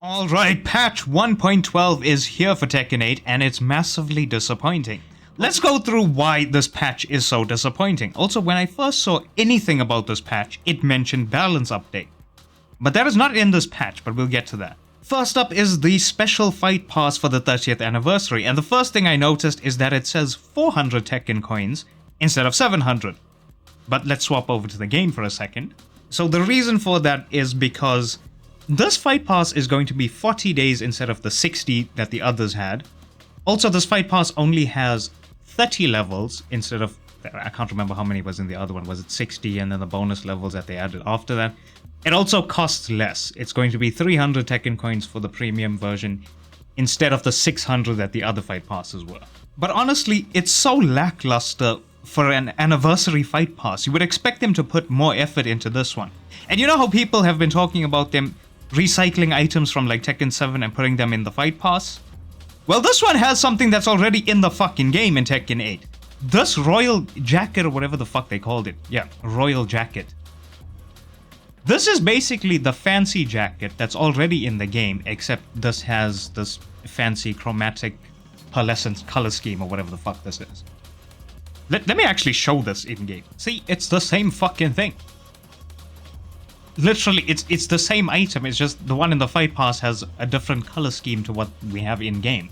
Alright, patch 1.12 is here for Tekken 8 and it's massively disappointing. Let's go through why this patch is so disappointing. Also, when I first saw anything about this patch, it mentioned balance update. But that is not in this patch, but we'll get to that. First up is the special fight pass for the 30th anniversary, and the first thing I noticed is that it says 400 Tekken coins instead of 700. But let's swap over to the game for a second. So the reason for that is because this fight pass is going to be 40 days instead of the 60 that the others had. Also, this fight pass only has 30 levels instead of, I can't remember how many was in the other one. Was it 60 and then the bonus levels that they added after that? It also costs less. It's going to be 300 Tekken coins for the premium version instead of the 600 that the other fight passes were. But honestly, it's so lackluster for an anniversary fight pass. You would expect them to put more effort into this one. And you know how people have been talking about them recycling items from like Tekken 7 and putting them in the fight pass? Well, this one has something that's already in the fucking game in Tekken 8. This royal jacket, or whatever the fuck they called it. Yeah, royal jacket. This is basically the fancy jacket that's already in the game, except this has this fancy chromatic pearlescent color scheme or whatever the fuck this is. Let me actually show this in-game. See, it's the same fucking thing. Literally, it's the same item, it's just the one in the fight pass has a different color scheme to what we have in-game.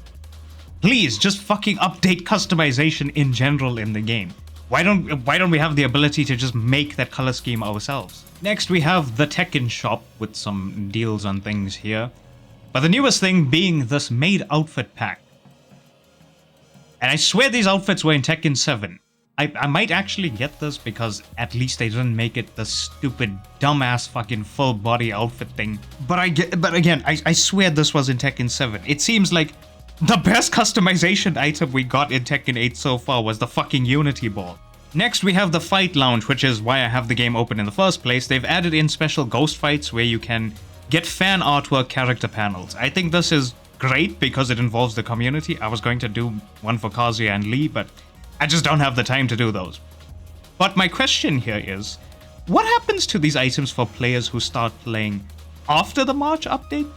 Please, just fucking update customization in general in the game. Why don't we have the ability to just make that color scheme ourselves? Next, we have the Tekken Shop with some deals on things here. But the newest thing being this maid outfit pack. And I swear these outfits were in Tekken 7. I might actually get this because at least they didn't make it the stupid, dumbass fucking full body outfit thing. But again, I swear this was in Tekken 7. It seems like the best customization item we got in Tekken 8 so far was the fucking Unity Ball. Next, we have the Fight Lounge, which is why I have the game open in the first place. They've added in special ghost fights where you can get fan artwork character panels. I think this is great because it involves the community. I was going to do one for Kazuya and Lee, but I just don't have the time to do those. But my question here is, what happens to these items for players who start playing after the March update?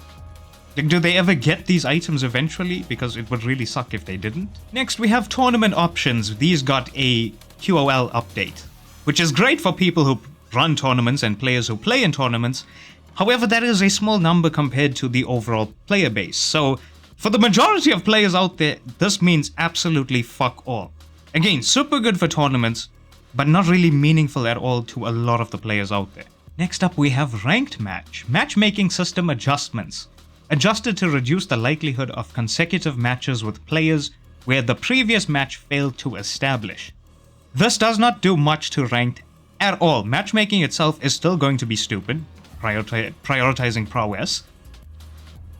Like, do they ever get these items eventually? Because it would really suck if they didn't. Next, we have tournament options. These got a QOL update, which is great for people who run tournaments and players who play in tournaments. However, that is a small number compared to the overall player base. So, for the majority of players out there, this means absolutely fuck all. Again, super good for tournaments, but not really meaningful at all to a lot of the players out there. Next up, we have Ranked Match. Matchmaking system adjustments. Adjusted to reduce the likelihood of consecutive matches with players where the previous match failed to establish. This does not do much to ranked at all. Matchmaking itself is still going to be stupid, prioritizing prowess.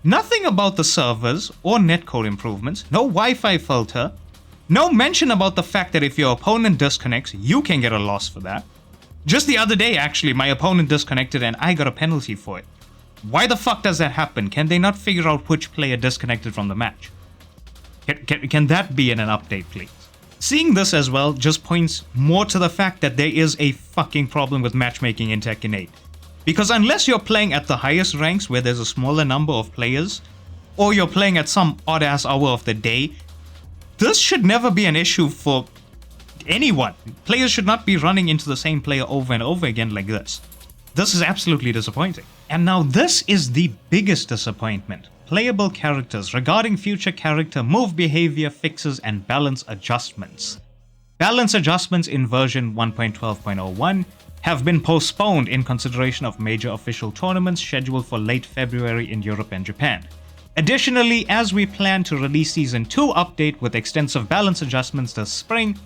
Nothing about the servers or netcode improvements, no Wi-Fi filter, no mention about the fact that if your opponent disconnects, you can get a loss for that. Just the other day, actually, my opponent disconnected and I got a penalty for it. Why the fuck does that happen? Can they not figure out which player disconnected from the match? Can that be in an update, please? Seeing this as well just points more to the fact that there is a fucking problem with matchmaking in Tekken 8. Because unless you're playing at the highest ranks where there's a smaller number of players, or you're playing at some odd-ass hour of the day, this should never be an issue for anyone. Players should not be running into the same player over and over again like this. This is absolutely disappointing. And now this is the biggest disappointment. Playable characters regarding future character move behavior fixes and balance adjustments. Balance adjustments in version 1.12.01 have been postponed in consideration of major official tournaments scheduled for late February in Europe and Japan. Additionally, as we plan to release Season 2 update with extensive balance adjustments this spring,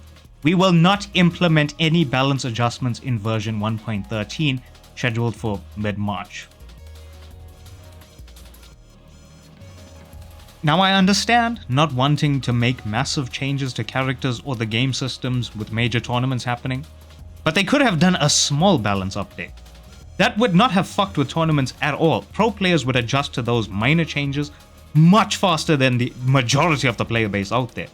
we will not implement any balance adjustments in version 1.13 scheduled for mid-March. Now I understand not wanting to make massive changes to characters or the game systems with major tournaments happening, but they could have done a small balance update. That would not have fucked with tournaments at all. Pro players would adjust to those minor changes much faster than the majority of the player base out there.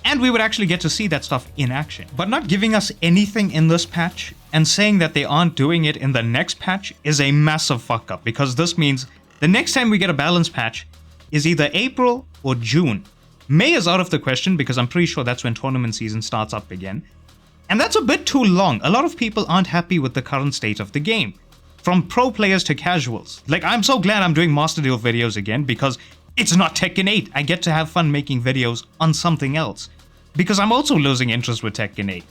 And we would actually get to see that stuff in action. But not giving us anything in this patch and saying that they aren't doing it in the next patch is a massive fuck up, because this means The next time we get a balance patch is either April or June. May is out of the question because I'm pretty sure that's when tournament season starts up again. And that's a bit too long. A lot of people aren't happy with the current state of the game. From pro players to casuals. Like, I'm so glad I'm doing Master Duel videos again because it's not Tekken 8. I get to have fun making videos on something else. Because I'm also losing interest with Tekken 8.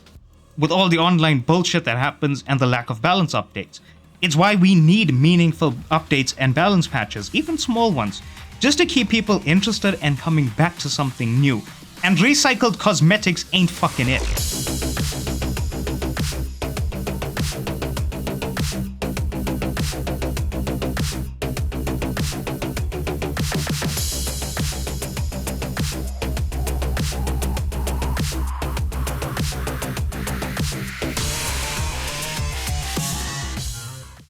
With all the online bullshit that happens and the lack of balance updates. It's why we need meaningful updates and balance patches, even small ones, just to keep people interested and coming back to something new. And recycled cosmetics ain't fucking it.